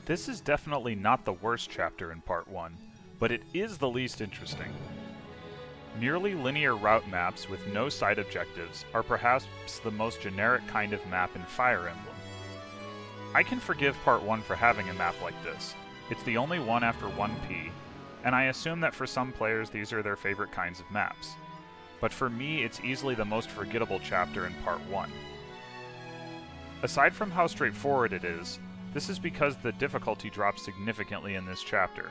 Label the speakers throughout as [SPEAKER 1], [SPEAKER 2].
[SPEAKER 1] This is definitely not the worst chapter in Part 1, but it is the least interesting. Nearly linear route maps with no side objectives are perhaps the most generic kind of map in Fire Emblem. I can forgive Part 1 for having a map like this. It's the only one after 1P, and I assume that for some players these are their favorite kinds of maps. But for me, it's easily the most forgettable chapter in Part 1. Aside from how straightforward it is, this is because the difficulty drops significantly in this chapter,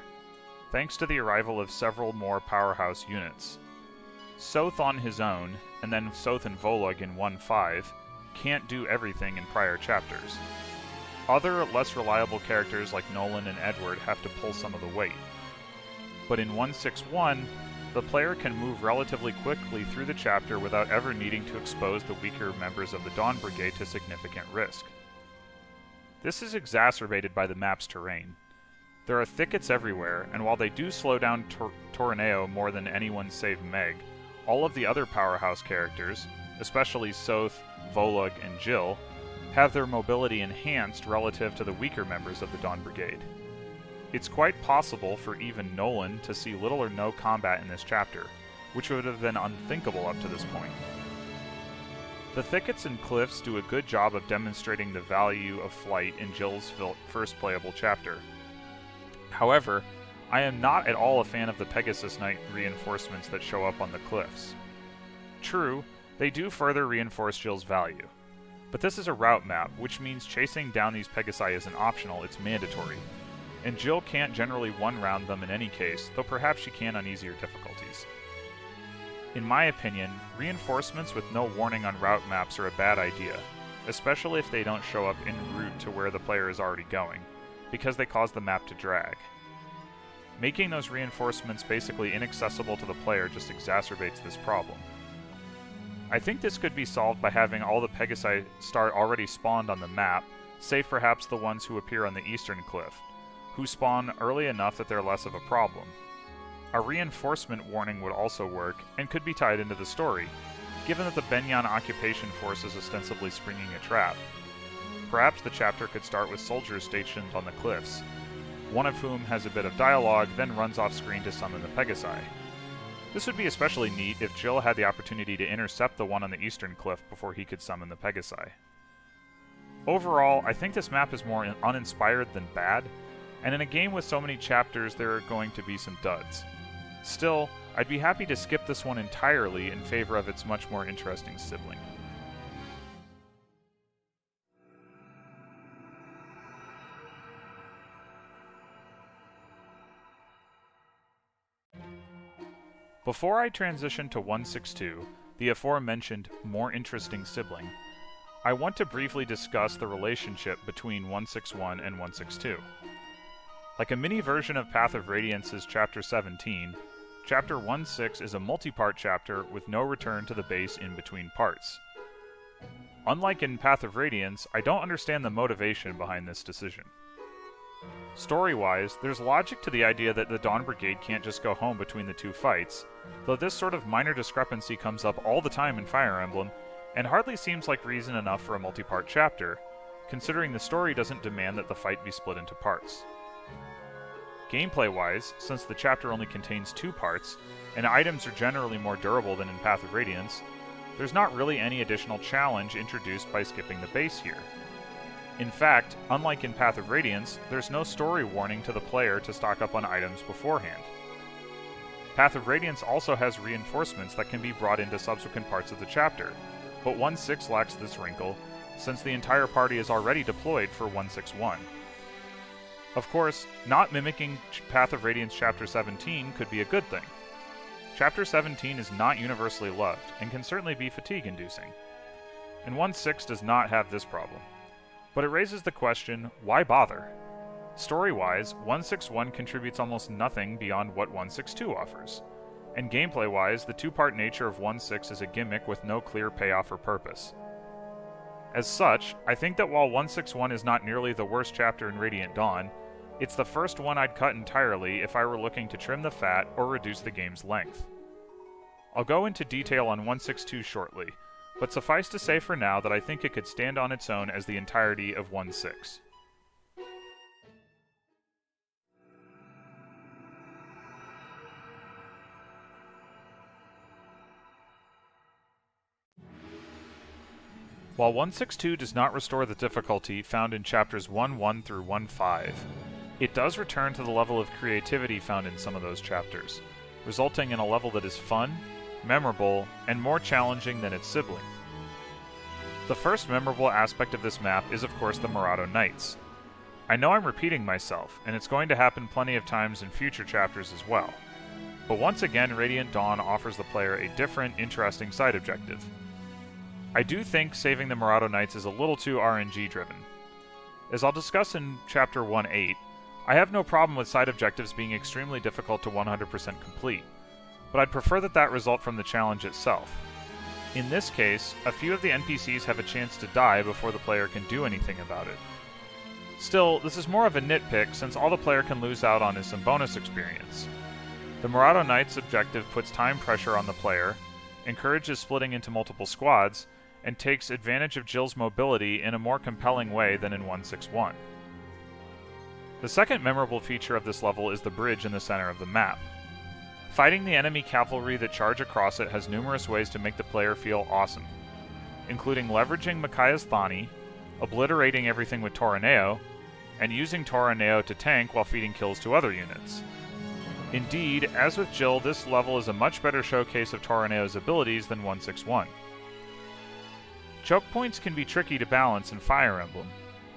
[SPEAKER 1] thanks to the arrival of several more powerhouse units. Soth on his own, and then Soth and Volug in 1.5, can't do everything in prior chapters. Other, less reliable characters like Nolan and Edward have to pull some of the weight. But in 1.6.1, the player can move relatively quickly through the chapter without ever needing to expose the weaker members of the Dawn Brigade to significant risk. This is exacerbated by the map's terrain. There are thickets everywhere, and while they do slow down Torneo more than anyone save Meg, all of the other powerhouse characters, especially Soth, Volug, and Jill, have their mobility enhanced relative to the weaker members of the Dawn Brigade. It's quite possible for even Nolan to see little or no combat in this chapter, which would have been unthinkable up to this point. The thickets and cliffs do a good job of demonstrating the value of flight in Jill's first playable chapter. However, I am not at all a fan of the Pegasus Knight reinforcements that show up on the cliffs. True, they do further reinforce Jill's value, but this is a route map, which means chasing down these Pegasi isn't optional, it's mandatory. And Jill can't generally one-round them in any case, though perhaps she can on easier difficulties. In my opinion, reinforcements with no warning on route maps are a bad idea, especially if they don't show up en route to where the player is already going, because they cause the map to drag. Making those reinforcements basically inaccessible to the player just exacerbates this problem. I think this could be solved by having all the Pegasi start already spawned on the map, save perhaps the ones who appear on the eastern cliff, who spawn early enough that they're less of a problem. A reinforcement warning would also work, and could be tied into the story, given that the Benyan occupation force is ostensibly springing a trap. Perhaps the chapter could start with soldiers stationed on the cliffs, one of whom has a bit of dialogue, then runs off screen to summon the Pegasi. This would be especially neat if Jill had the opportunity to intercept the one on the eastern cliff before he could summon the Pegasi. Overall, I think this map is more uninspired than bad, and in a game with so many chapters there are going to be some duds. Still, I'd be happy to skip this one entirely in favor of its much more interesting sibling. Before I transition to 1.6.2, the aforementioned more interesting sibling, I want to briefly discuss the relationship between 1.6.1 and 1.6.2. Like a mini version of Path of Radiance's Chapter 17, Chapter 1.6 is a multi-part chapter with no return to the base in between parts. Unlike in Path of Radiance, I don't understand the motivation behind this decision. Story-wise, there's logic to the idea that the Dawn Brigade can't just go home between the two fights, though this sort of minor discrepancy comes up all the time in Fire Emblem, and hardly seems like reason enough for a multi-part chapter, considering the story doesn't demand that the fight be split into parts. Gameplay-wise, since the chapter only contains 2 parts, and items are generally more durable than in Path of Radiance, there's not really any additional challenge introduced by skipping the base here. In fact, unlike in Path of Radiance, there's no story warning to the player to stock up on items beforehand. Path of Radiance also has reinforcements that can be brought into subsequent parts of the chapter, but 1.6 lacks this wrinkle, since the entire party is already deployed for 1.6.1. Of course, not mimicking Path of Radiance Chapter 17 could be a good thing. Chapter 17 is not universally loved, and can certainly be fatigue-inducing. And 1.6 does not have this problem. But it raises the question, why bother? Story-wise, 1.6.1 contributes almost nothing beyond what 1.6.2 offers. And gameplay-wise, the 2-part nature of 1.6 is a gimmick with no clear payoff or purpose. As such, I think that while 1.6.1 is not nearly the worst chapter in Radiant Dawn, it's the first one I'd cut entirely if I were looking to trim the fat or reduce the game's length. I'll go into detail on 1.6.2 shortly, but suffice to say for now that I think it could stand on its own as the entirety of 1.6. While 162 does not restore the difficulty found in chapters 1-1 through 1-5, it does return to the level of creativity found in some of those chapters, resulting in a level that is fun, memorable, and more challenging than its sibling. The first memorable aspect of this map is of course the Morado Nights. I know I'm repeating myself, and it's going to happen plenty of times in future chapters as well, but once again Radiant Dawn offers the player a different, interesting side objective. I do think saving the Morado Nights is a little too RNG driven. As I'll discuss in Chapter 1.8, I have no problem with side objectives being extremely difficult to 100% complete, but I'd prefer that result from the challenge itself. In this case, a few of the NPCs have a chance to die before the player can do anything about it. Still, this is more of a nitpick since all the player can lose out on is some bonus experience. The Morado Nights objective puts time pressure on the player, encourages splitting into multiple squads, and takes advantage of Jill's mobility in a more compelling way than in 161. The second memorable feature of this level is the bridge in the center of the map. Fighting the enemy cavalry that charge across it has numerous ways to make the player feel awesome, including leveraging Micaiah's Thani, obliterating everything with Toraneo, and using Toraneo to tank while feeding kills to other units. Indeed, as with Jill, this level is a much better showcase of Toraneo's abilities than 161. Choke points can be tricky to balance in Fire Emblem.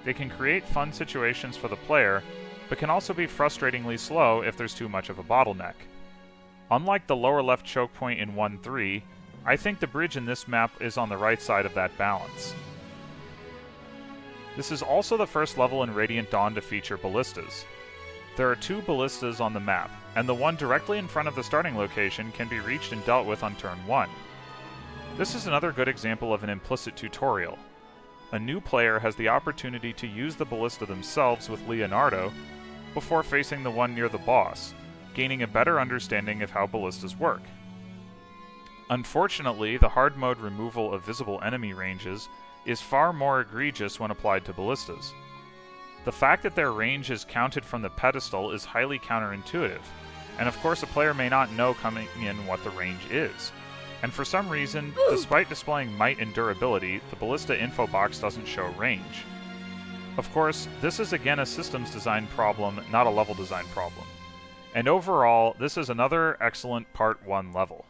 [SPEAKER 1] They can create fun situations for the player, but can also be frustratingly slow if there's too much of a bottleneck. Unlike the lower left choke point in 1.3, I think the bridge in this map is on the right side of that balance. This is also the first level in Radiant Dawn to feature ballistas. There are 2 ballistas on the map, and the one directly in front of the starting location can be reached and dealt with on turn 1. This is another good example of an implicit tutorial. A new player has the opportunity to use the ballista themselves with Leonardo before facing the one near the boss, gaining a better understanding of how ballistas work. Unfortunately, the hard mode removal of visible enemy ranges is far more egregious when applied to ballistas. The fact that their range is counted from the pedestal is highly counterintuitive, and of course a player may not know coming in what the range is. And for some reason, despite displaying might and durability, the ballista info box doesn't show range. Of course, this is again a systems design problem, not a level design problem. And overall, this is another excellent Part 1 level.